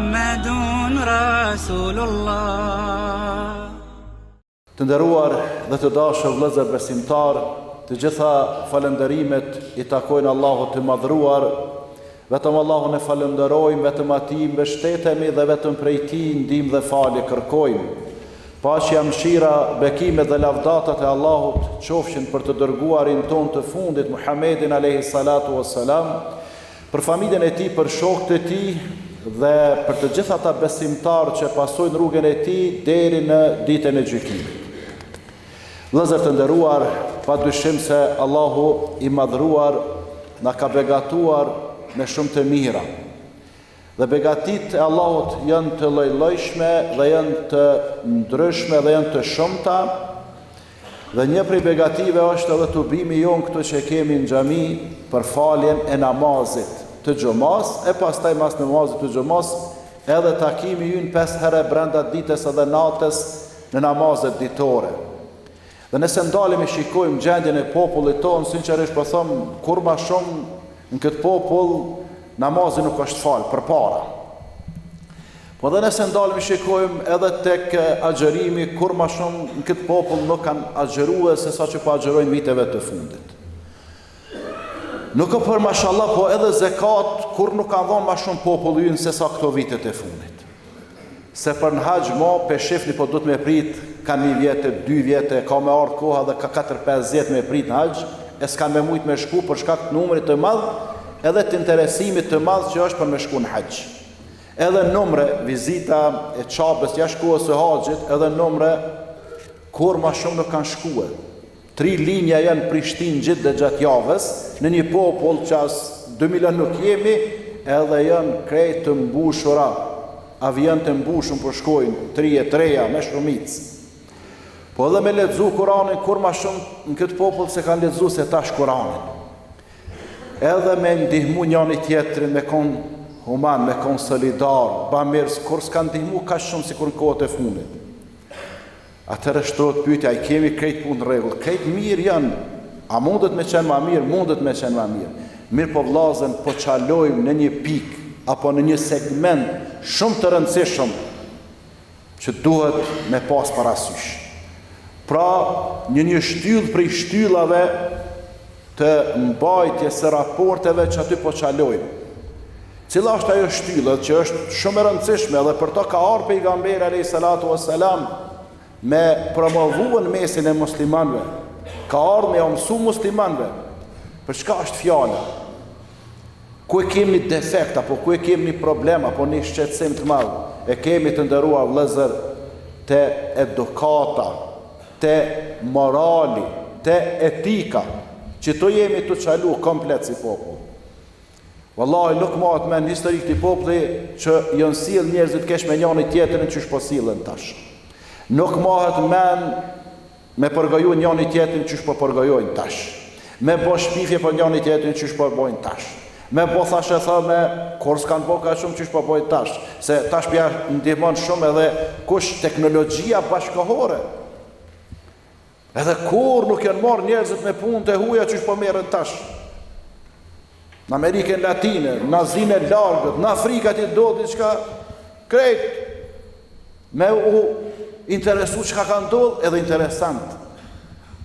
Muhammadun Rasulullah. Të nderuar dhe të dashur vëllezër besimtar, të gjitha falënderimet i takojnë Allahut të madhruar. Vetëm Allahun e falenderojmë, vetëm atij mbështetemi dhe vetëm prej tij ndihmë dhe falje kërkojmë. Paqja, mëshira, bekimet dhe lavdatat e Allahut qofshin për të dërguarin ton të fundit Muhammedin alayhi salatu wassalam, për familjen e tij, për shokët e tij dhe për të gjithë ata besimtarë që pasojnë rrugën e tij deri në ditën e gjykimit. Vëllezër të nderuar, padyshim se Allahu i madhruar na ka begatuar me shumë të mira. Dhe begatit e Allahut janë të lloj-llojshme dhe janë të ndryshme dhe janë të shumta. Dhe një prej begative është edhe tubimi jon këtu që kemi në xhami për faljen e namazit të xumas, e pastaj mas namazit të xumas edhe takimi ynë 5 herë brenda ditës edhe natës në namazet ditore. Dhe nëse ndalemi shikojmë gjendjen e popullit tonë, sinqerisht po them, kur më shumë në këtë popull namazi nuk është falë përpara. Po dhe nëse ndalemi shikojmë edhe tek agjërimi, kur më shumë në këtë popull nuk kanë agjëruar se sa që po agjërojnë viteve të fundit. Nuk e për mashallah, po edhe zekat kur nuk kanë dhënë më shumë populli ynë se sa këto vitet e fundit. Se për në haxh mo peshifni po duhet me prit, ka 1 vjetë, 2 vjetë, ka me ardhur koha dhe ka 4-5 vjet me prit në haxh, e s'kan me mujt me shku për shkak të numrit të madh, edhe të interesimit të madh që është për me shku në haxh. Edhe numre vizita e çabës jashtë kohës së haxhit, edhe numre kur më shumë nuk kanë shkuar. 3 linja janë Prishtinë gjithë dhe gjatë javës, në një popull që as 2 milion nuk jemi, edhe janë krejt të mbushura, avion të mbushur për shkojnë, 3 me shumicë. Po edhe me lexu Kur'anin, kur më shumë në këtë popull se kanë lexuar se tash Kur'anin. Edhe me ndihmu njëri tjetrin, me kon human, me kon solidar, bamirës, kur s'kan ndihmu ka shumë si kur në kohët e fundit. Atëherë shtohet pyetja, ai kemi krejt punë në rregull, krejt mirë janë, a mundet me qenë më mirë, mundet me qenë më mirë. Mirë po vllazën, po çalojmë në një pikë apo në një segment shumë të rëndësishëm që duhet me pas parasysh. Pra, një shtyllë prej shtyllave të mbajtjes së raporteve që aty po çalojmë. Cila është ajo shtyllë që është shumë e rëndësishme dhe për to ka ardhur pejgamberi alayhi salatu wassalam me promovuar mesin e muslimanëve. Ka ardhur me mësu muslimanëve. Për çka është fjala? Ku e kemi defekt apo ku e kemi një problem apo një shqetësim të madh? E kemi të nderuar vëllezër te edukata, te morali, te etika, që to jemi të çalu komplet si popull. Wallahi nuk mahet me në historik të populli që janë sill njerëzit kesh me njëri tjetrin që po sillen tash. Nuk mahet me përgoju njëri tjetrin që po përgojojnë tash. Me bo shpifje për njëri tjetrin që po bojnë tash. Me bo thashë me kur s'kan bo ka shumë që po bojnë tash. Se tash pja ndihmon shumë edhe kush teknologjia bashkëkohore. Edhe kur nuk janë marrë njerëzit me punë të huaja që po merren tash. Në Amerikën Latine, në Azinë e largët, në Afrika ti do diçka krejt me u interesu çka ka ndodhur edhe interesant.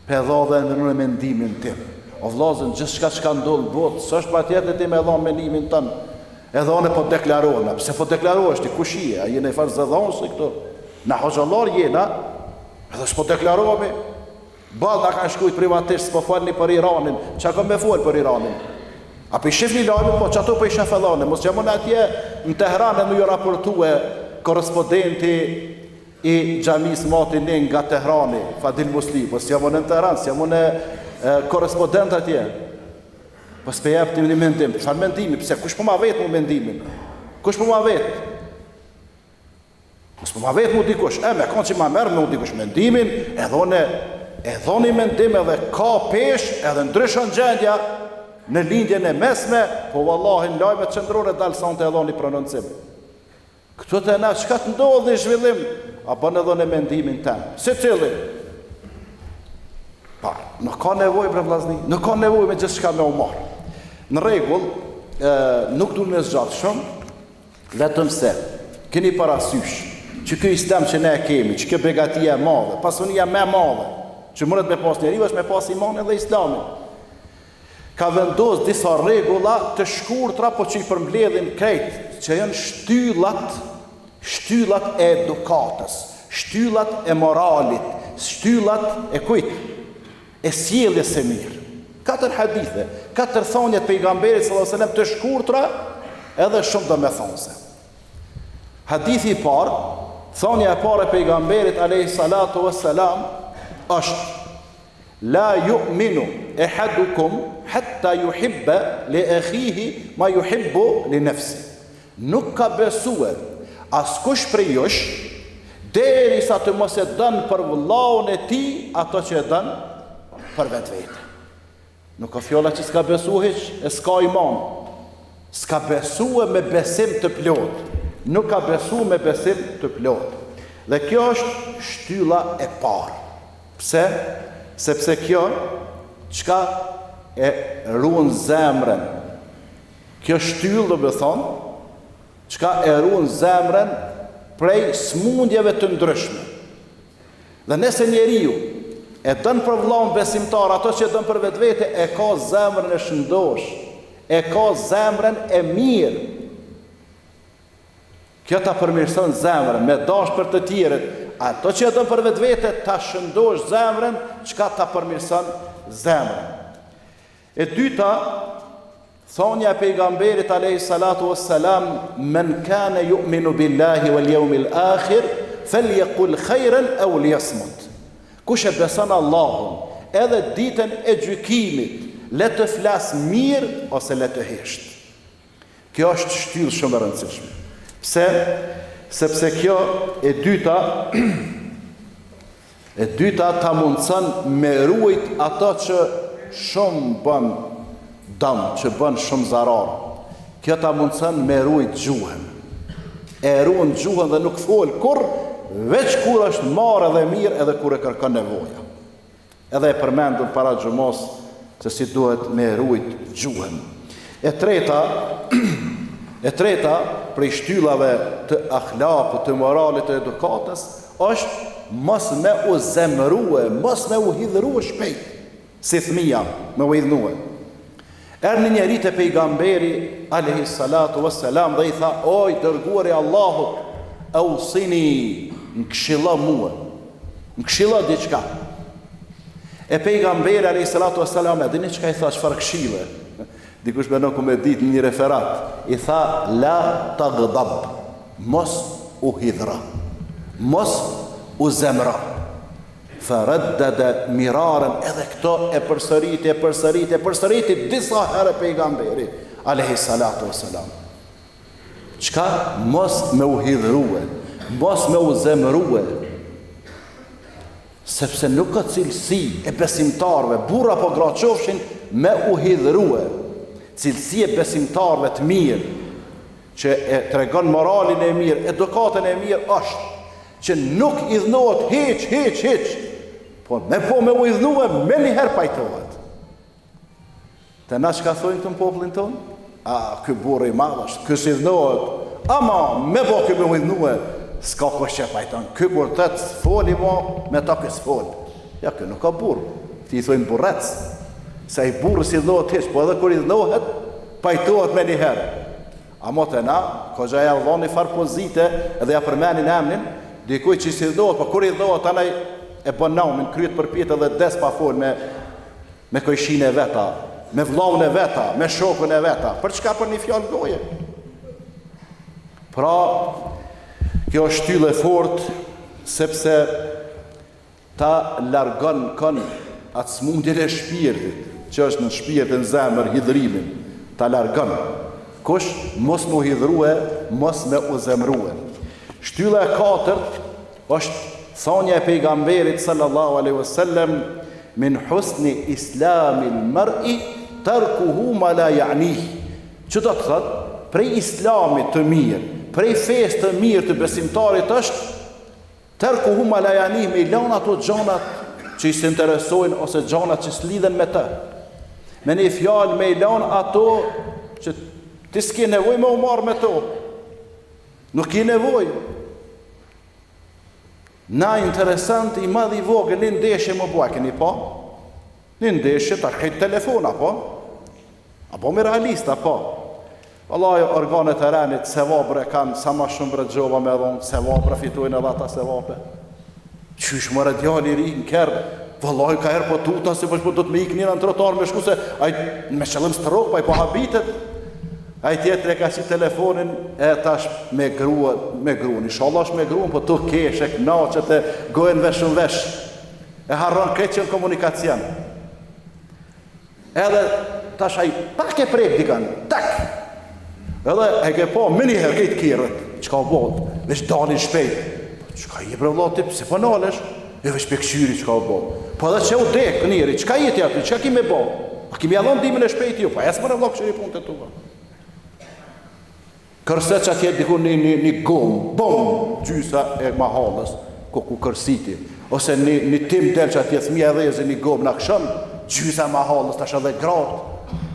Pedhove në mendimin tim. O vllazën, gjithçka që ka ndodhur në botë, s'është patjetër ti me dhon mendimin tënd. Edhe unë po deklarohem, pse po deklarohesh ti kush je? A jeni fal zëdhonsi këtu? Na hoxhallar jena, edhe s'po deklarohemi. Ballë kanë shkujt privatisht, s'po falni për Iranin, çka ka me fol për Iranin? A për shifni lajme, po që ato për i shafellane, mos që mënë atje në Tehran e më ju raportue korespondenti i xhamis Matinin nga Tehrani, Fadil Musli, po s'ja mënë në Tehran, s'ja mënë korespondent atje. Po s'pe jep të një mendim, çfarë mendimi, pse kush po ma vetë mu mendimin? Kush po ma vetë? Mos po ma vetë mu dikush, me kanë që ma merë mu dikush mendimin, edhoni mendim edhe ka pesh, edhe ndryshon gjendja, në lindjen e mesme, po vallahi në lajmet qendrore dalë sa të edhoni prononcim. Këtu të na, çka të ndodhi zhvillim, a bën edhe në mendimin tem. Se cili? Pa, nuk ka nevojë për vllazni, nuk ka nevojë me gjithçka me u marr. Në rregull, nuk duhet me zgjat shumë, vetëm se keni parasysh që ky islam që ne kemi, që kjo begatia e madhe, pasunia më e madhe që mundet me pas njeriu është me pas imanin dhe islamin. Ka vendos disa rregulla të shkurtra, po që i përmbledhin krejt, që janë shtyllat e edukatës, shtyllat e moralit, shtyllat e kujt? E sjelljes së mirë. 4 hadithe, 4 thonje të pejgamberit sallallahu alajhi wasallam të shkurtra edhe shumë domethënëse. Hadithi i parë, thonja e parë e pejgamberit alayhi salatu wassalam është: la yu'minu ahadukum hatta yuhibba li akhihi ma yuhibbu li nafsi. Nuk ka besuar askush prej jush derisa të mos e dën për vëllaun e tij ato që e dën për vetvete. Nuk ka fjolla që s'ka besu hiq, e s'ka iman. S'ka besu me besim të plot. Nuk ka besu me besim të plot. Dhe kjo është shtylla e parë. Pse? Sepse kjo çka e ruan zemrën. Kjo shtyllë do të thonë çka e ruan zemrën prej smundjeve të ndryshme. Dhe nëse njeriu e dën për vëllain besimtar ato që e dën për vetvete, e ka zemrën e shëndosh, e ka zemrën e mirë. Kjo ta përmirëson zemrën me dash për të tjerët. Ato që e dën për vetvete ta shëndosh zemrën, çka ta përmirëson zemrën. E dyta, thonja e pejgamberit alayhi salatu wassalam: men kana yu'minu billahi wal yawmil akhir falyaqul khayran aw liyasmut. Kush e beson Allahun edhe ditën e gjykimit, le të flas mirë ose le të hesht. Kjo është shtyllë shumë e rëndësishme. Pse? Sepse kjo e dyta ta mundson me ruajt ato që shumë bën dëm, që bën shumë zarar. Kjo ta mundson me ruajt gjuhën. E ruan gjuhën dhe nuk fol kur, veç kur është marrë dhe mirë edhe kur e kërkon nevoja. Edhe e përmendur para xhumos se si duhet me ruajt gjuhën. E treta prej shtyllave të akhlakut, të moralit, të edukatës është mos me u zemrue, mos me u hidhrue shpejt, si fëmia me u hidhnue. Erë një njeri të pejgamberi alayhi salatu wassalam dhe i tha: oj, dërguari i Allahut, ausini, më këshilla mua, më këshilla diçka. E pejgamberi alayhi salatu wassalam e dini çka i tha, çfarë këshille? Dikush më nuk më ditë në një referat, i tha: la taghdab, mos u hidhra, mos u zemra. Faraddada miraran, edhe këto e përsëriti disa herë pejgamberi alayhi salatu wassalam. Çka? Mos me u hidhrue, mos me u zemrue. Sepse nuk ka cilësi e besimtarve, burra po gra qofshin, me u hidhrue. Cilësi e besimtarve të mirë, që e tregon moralin e mirë, edukatën e mirë, është që nuk idhnohet hiç, po me u idhnue, me njëherë pajtohet. Të na çka thojnë të në popullin tonë? Ky burri i madh është, ky si idhnohet, ama me bo ky me u idhnue, s'ka kush që pajton. Ky kur tët foli me ta ky s'fol. Ja, ky nuk ka burr. Ti i thojnë burrec. Se i burri si idhnohet hiç, po edhe kur idhnohet, pajtohet me njëherë. Amo të na, koxha ja dhoni far pozite edhe ja përmenin emnin, dikuj që si idhnohet, po kur idhnohet anaj e bën naumin, kryet përpjet edhe des pa fol me kojshin e veta, me vllaun e veta, me shokun e veta. Për çka? Për një fjalë goje. Pra, kjo është shtyllë e fortë, sepse ta largon kon atë smundjen e shpirtit, që është në shpirt, në zemër, hidhrimin, ta largon. Kush? Mos me u hidhrue, mos me u zemrue. Shtylla e katërt është thonja e pejgamberit sallallahu alaihi wasallam: min husni islamil mar'i tarkuhu ma la ya'nih. Që do të thotë, prej islamit të mirë, prej fesë të mirë të besimtarit është tarkuhu ma la ya'nih, me lënë ato gjanat që i së interesojnë ose gjanat që s'lidhen me të. Me një fjalë, me lënë ato që ti s'ke nevojë me u marrë me to. Nuk i nevojë. Na interesant i madh i vogël, një ndeshje më bua, keni po? Një ndeshje, ta këtë telefona, po? Apo me realista, po? Wallahi, organet e renit, sevabre kanë, sa ma shumë brëgjova me dhonë, sevabre fitojnë edhe ata sevabre. Qysh më radiali ri në kërë, wallahi ka herë po tuta, se po do të me ikë njëra në trotar me shku se, me qëllim strok, pa i po habitet. Ai tjetër e ka si telefonin e tash me gruan. Inshallah është me gruan, po tu kesh e knaqet e gojen vesh në vesh. E harron këtë që në komunikacion. Edhe tash ai pak e prek dikan, tak. Edhe e ke po më një herë këtë kirët, çka u bot, veç dalin shpejt. Çka i bre vëllai ti, pse po nalesh? E veç pekëshyri çka u bot. Po edhe çe u dek njëri, çka jeti aty, çka kimi bë? A kimi dhon dimën e shpejt ju, po as më vëllai këshiri punët e tua. Kërse që atje diku një gomë, bom, gjysa e mahallës, ku kërsiti. Ose një tim del që atje thmija dheze një gomë në akshëm, gjysa e mahallës, tash edhe gratë.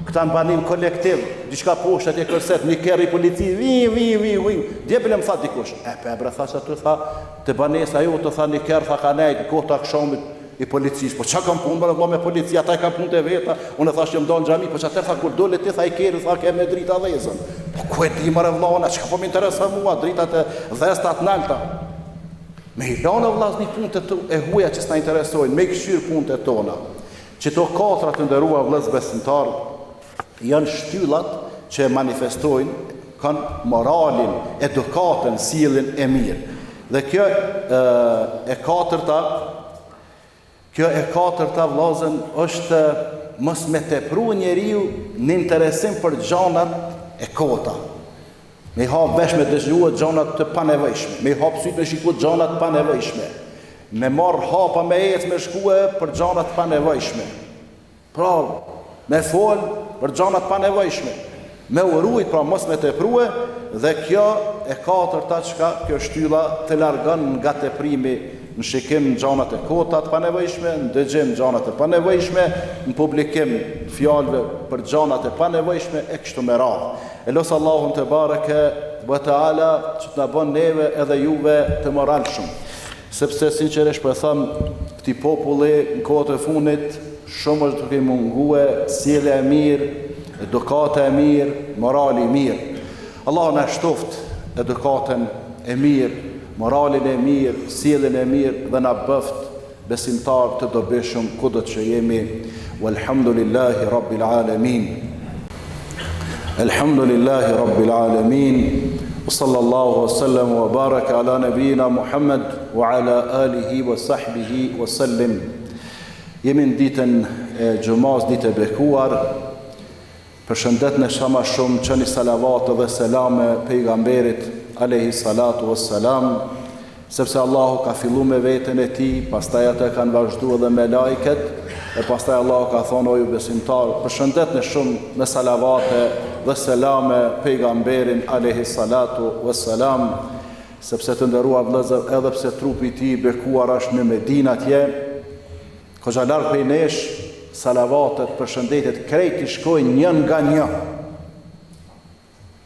Këta në banim kolektiv, diçka poshtë atje kërset, një kërë i polici, vi. Djebile më tha dikush, pe bre, tha që të tha, të banesa ju, të tha një kërë, tha ka nejtë, kohë të akshomit i policisë. Po që kam punë, bërë me policia, ta i kam punë të veta, unë e thash që më do në gjami, po që atër tha kur dole ti, tha i kërë, tha ke me drita dhezën. Po ku e di mërë vlana, që ka po më interesa mua, dritat e dhestat nalta. Me hilanë vlaz një punë e huja që s'na interesojnë, me i këshyrë punë e tona. Që to katrat të ndërua vlez besimtar, janë shtyllat që manifestojnë, kanë moralin, edukatën, sjelljen e mirë. Dhe kjo e katërta vllazën është mos me tepru njeriu në interesim për gjanat e kota. Me hap vesh me dëgjuar gjanat të panevojshme, me hap syt me shikuar gjanat të panevojshme, me marr hapa me ecë me shkue për gjanat të panevojshme. Pra, me fol për gjanat të panevojshme, me urujt, pra mos me teprue, dhe kjo e katërta çka kjo shtylla të largon nga teprimi në shikim në gjanat e kota të panevojshme, në dëgjim gjanat e panevojshme, në publikim fjalëve për gjanat e panevojshme e kështu me radhë. E losë Allahun te bareke ve teala që të na bën neve edhe juve të moralshëm. Sepse sinqerisht po e them, këtij populli në kohët e fundit shumë është duke mungue sjellja e mirë, edukata e mirë, morali i mirë. Allah na shtoft edukatën e mirë, moralin e mirë, sjelljen e mirë dhe na bëft besimtar të dobishëm kudo që jemi. Walhamdulillahi rabbil alamin. Alhamdulillahi rabbil alamin. Sallallahu wa sallam wa baraka ala nabina Muhammad wa ala alihi wa sahbihi wa sallim. Jemi në ditën e gjumaz, ditë e bekuar. Përshëndet në shama shumë që një salavat dhe selame pejgamberit alayhi salatu wassalam, sepse Allahu ka fillu me veten e tij, pastaj ata kanë vazhduar edhe me lajket, e pastaj Allahu ka thonë o ju besimtar, përshëndet në shumë me salavate dhe selame pejgamberin alayhi salatu wassalam, sepse të nderuar vëllezër, edhe pse trupi i tij bekuar është në Medinë atje, koxha larg prej nesh, salavatet, përshëndetjet krejt i shkojnë një nga një.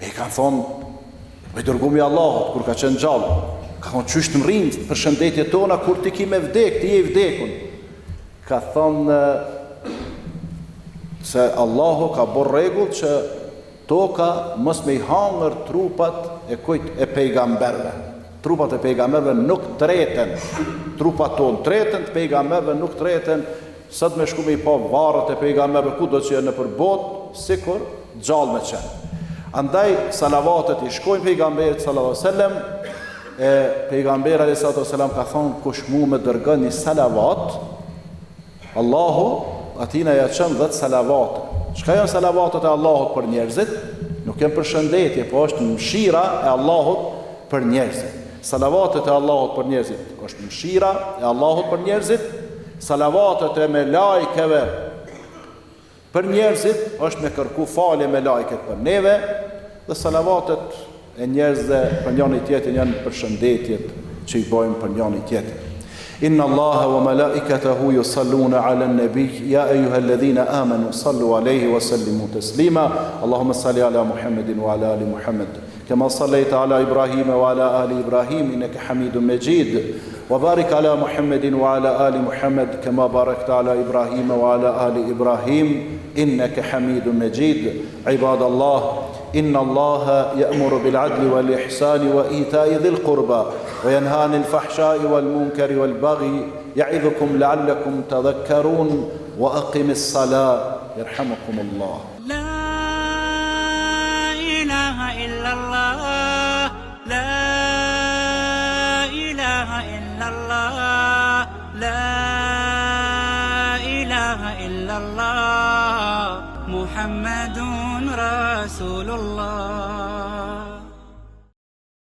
E kanë thonë, me dërgumi Allahut, kur ka qenë gjallë, ka thonë qysh të mrinë përshëndetjet tona, kur ti ki me vdek, ti je i vdekun. Ka thonë se Allahu ka bërë rregull që toka mos me i hangër trupat e kujt e pejgamberve. Trupat e pejgamberve nuk treten. Trupat tonë treten, të pejgamberve nuk treten. Sot me shku me i pa varët e pejgamberve ku do që e në përbot, sikur gjallë me qenë. Andaj salavatet i shkojnë pejgamberit sallallahu alaihi wasallam, e pejgamberi sallallahu alaihi wasallam ka thonë kush mu me dërgën një salavat, Allahu atina ja çon 10 salavate. Çka janë salavatet e Allahut për njerëzit? Nuk janë përshëndetje, po është mëshira e Allahut për njerëzit. Salavatet e Allahut për njerëzit është mëshira e Allahut për njerëzit. Salavatet e me lajkeve për njerëzit është me kërku falje me lajket për neve, dhe salavatet e njerëzve për njëri tjetrin janë përshëndetjet që i bojmë për njëri tjetrin. Inna Allaha wa malaikatahu yusalluna ala an-nabi ya ayyuhalladhina amanu sallu alayhi wa sallimu taslima. Allahumma salli ala Muhammadin wa ala ali Muhammad كما صليت على إبراهيم وعلى آل إبراهيم إنك حميد مجيد وبارك على محمد وعلى آل محمد كما باركت على إبراهيم وعلى آل إبراهيم إنك حميد مجيد عباد الله إن الله يأمر بالعدل والإحسان وإيتاء ذي القربى وينهى عن الفحشاء والمنكر والبغي يعظكم لعلكم تذكرون وأقم الصلاة يرحمكم الله. لا إله إلا الله لا إله إلا الله لا إله إلا الله محمد رسول الله.